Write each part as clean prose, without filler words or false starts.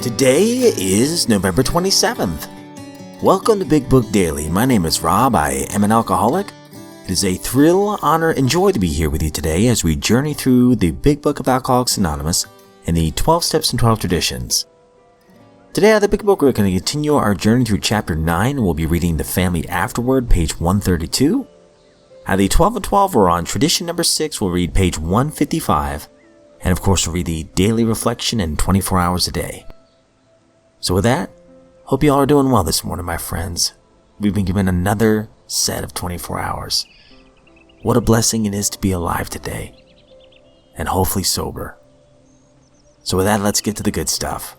Today is November 27th. Welcome to Big Book Daily. My name is Rob. I am an alcoholic. It is a thrill, honor, and joy to be here with you today as we journey through the Big Book of Alcoholics Anonymous and the 12 Steps and 12 Traditions. Today at the Big Book, we're going to continue our journey through Chapter 9. We'll be reading The Family Afterward, page 132. At the 12 and 12, we're on Tradition number 6. We'll read page 155. And of course, we'll read the Daily Reflection in 24 hours a day. So with that, hope you all are doing well this morning, my friends. We've been given another set of 24 hours. What a blessing it is to be alive today, and hopefully sober. So with that, let's get to the good stuff.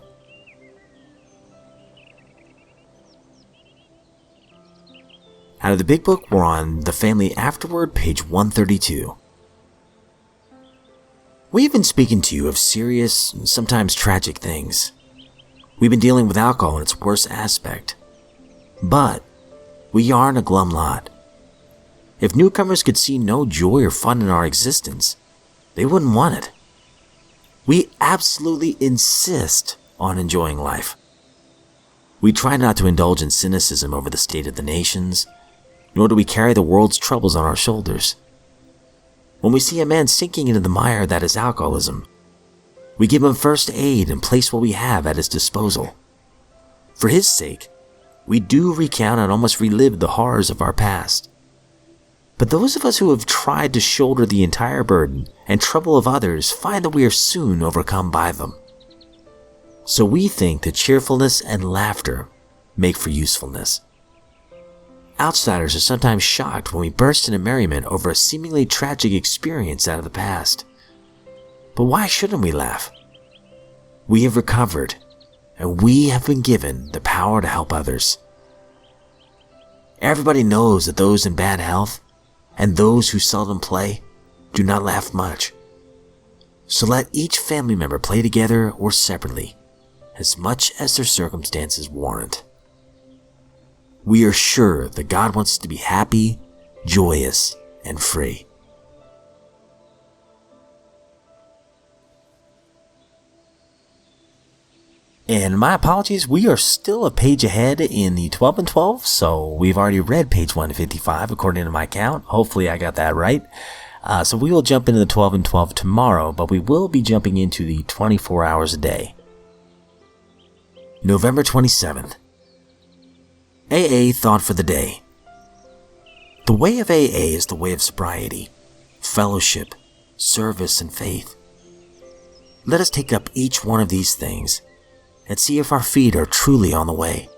Out of the Big Book, we're on The Family Afterward, page 132. We've been speaking to you of serious and sometimes tragic things. We've been dealing with alcohol in its worst aspect. But we are in a glum lot. If newcomers could see no joy or fun in our existence, they wouldn't want it. We absolutely insist on enjoying life. We try not to indulge in cynicism over the state of the nations, nor do we carry the world's troubles on our shoulders. When we see a man sinking into the mire that is alcoholism, we give him first aid and place what we have at his disposal. For his sake, we do recount and almost relive the horrors of our past. But those of us who have tried to shoulder the entire burden and trouble of others find that we are soon overcome by them. So we think that cheerfulness and laughter make for usefulness. Outsiders are sometimes shocked when we burst into merriment over a seemingly tragic experience out of the past. But why shouldn't we laugh? We have recovered, and we have been given the power to help others. Everybody knows that those in bad health and those who seldom play do not laugh much. So let each family member play together or separately, as much as their circumstances warrant. We are sure that God wants us to be happy, joyous, and free. And my apologies, we are still a page ahead in the 12 and 12, so we've already read page 155 according to my count. Hopefully I got that right. So we will jump into the 12 and 12 tomorrow, but we will be jumping into the 24 hours a day. November 27th. AA Thought for the Day. The way of AA is the way of sobriety, fellowship, service, and faith. Let us take up each one of these things and see if our feet are truly on the way.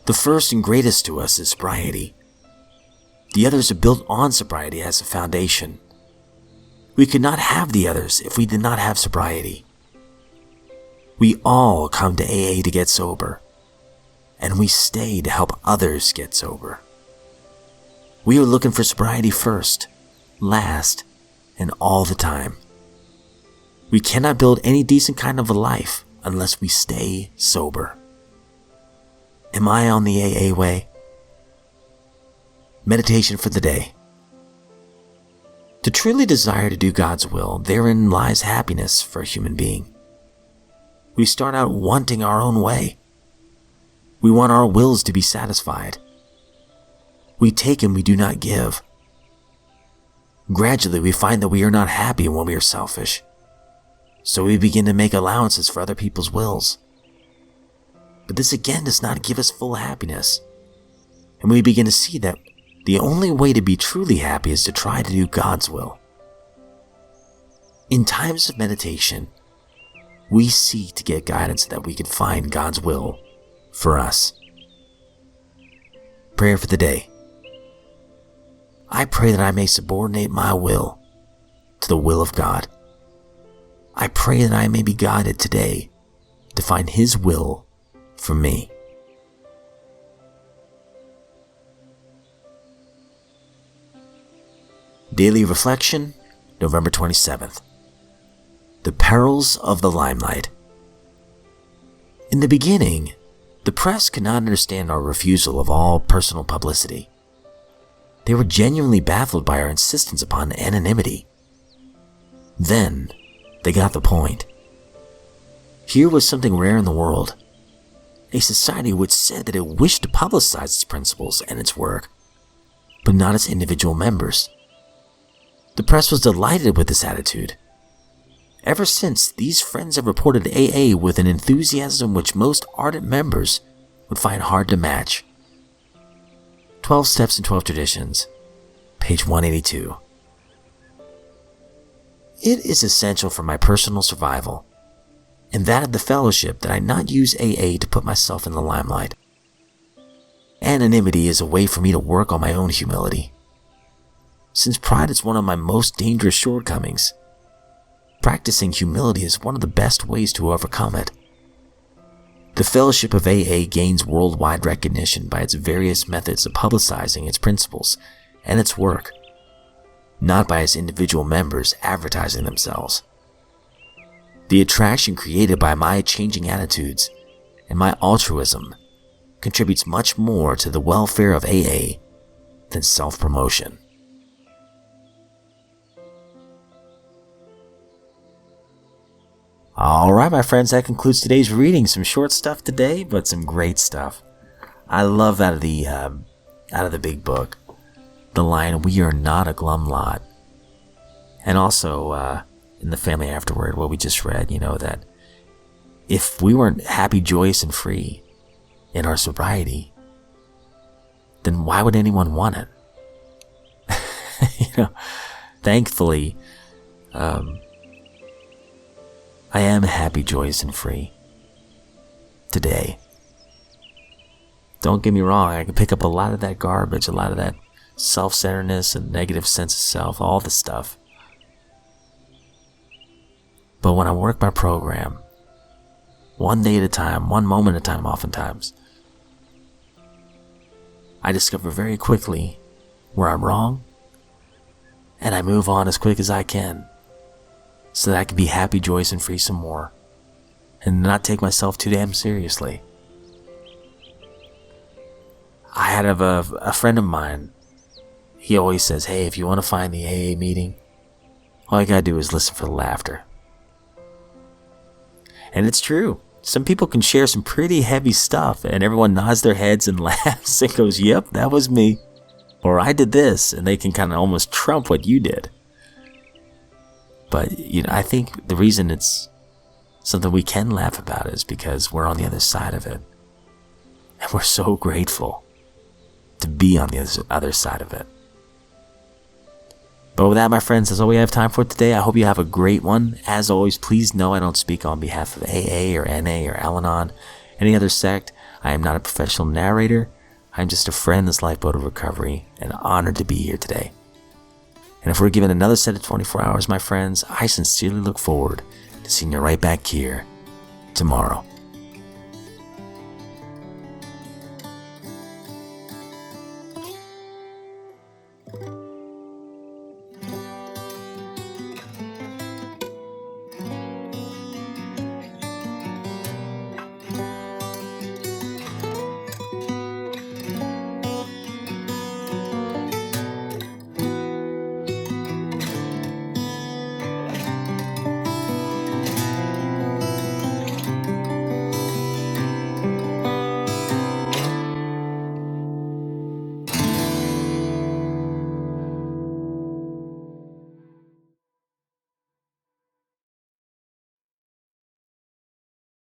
The first and greatest to us is sobriety. The others are built on sobriety as a foundation. We could not have the others if we did not have sobriety. We all come to AA to get sober, and we stay to help others get sober. We are looking for sobriety first, last, and all the time. We cannot build any decent kind of a life unless we stay sober. Am I on the AA way? Meditation for the day. To truly desire to do God's will, therein lies happiness for a human being. We start out wanting our own way. We want our wills to be satisfied. We take and we do not give. Gradually, we find that we are not happy when we are selfish. So we begin to make allowances for other people's wills. But this again does not give us full happiness. And we begin to see that the only way to be truly happy is to try to do God's will. In times of meditation, we seek to get guidance so that we can find God's will for us. Prayer for the day. I pray that I may subordinate my will to the will of God. I pray that I may be guided today to find His will for me. Daily Reflection, November 27th. The Perils of the Limelight. In the beginning, the press could not understand our refusal of all personal publicity. They were genuinely baffled by our insistence upon anonymity. Then, they got the point. Here was something rare in the world. A society which said that it wished to publicize its principles and its work, but not its individual members. The press was delighted with this attitude. Ever since, these friends have reported AA with an enthusiasm which most ardent members would find hard to match. 12 Steps and 12 Traditions, page 182. It is essential for my personal survival and that of the fellowship that I not use AA to put myself in the limelight. Anonymity is a way for me to work on my own humility. Since pride is one of my most dangerous shortcomings, practicing humility is one of the best ways to overcome it. The fellowship of AA gains worldwide recognition by its various methods of publicizing its principles and its work, not by its individual members advertising themselves. The attraction created by my changing attitudes and my altruism contributes much more to the welfare of AA than self-promotion. Alright, my friends, that concludes today's reading. Some short stuff today, but some great stuff. I love out of the big book, the line, "We are not a glum lot." And also, in the family afterward, what we just read, that if we weren't happy, joyous, and free in our sobriety, then why would anyone want it? Thankfully, I am happy, joyous, and free today. Don't get me wrong, I can pick up a lot of that garbage, a lot of that self-centeredness and negative sense of self, all the stuff. But when I work my program, one day at a time, one moment at a time oftentimes, I discover very quickly where I'm wrong, and I move on as quick as I can so that I can be happy, joyous, and free some more and not take myself too damn seriously. I had a friend of mine, he always says, "Hey, if you want to find the AA meeting, all you gotta do is listen for the laughter." And it's true. Some people can share some pretty heavy stuff and everyone nods their heads and laughs and goes, "Yep, that was me." Or "I did this," and they can kind of almost trump what you did. But, I think the reason it's something we can laugh about is because we're on the other side of it. And we're so grateful to be on the other side of it. But with that, my friends, that's all we have time for today. I hope you have a great one. As always, please know I don't speak on behalf of AA or NA or Al-Anon, any other sect. I am not a professional narrator. I'm just a friend in this lifeboat of recovery and honored to be here today. And if we're given another set of 24 hours, my friends, I sincerely look forward to seeing you right back here tomorrow.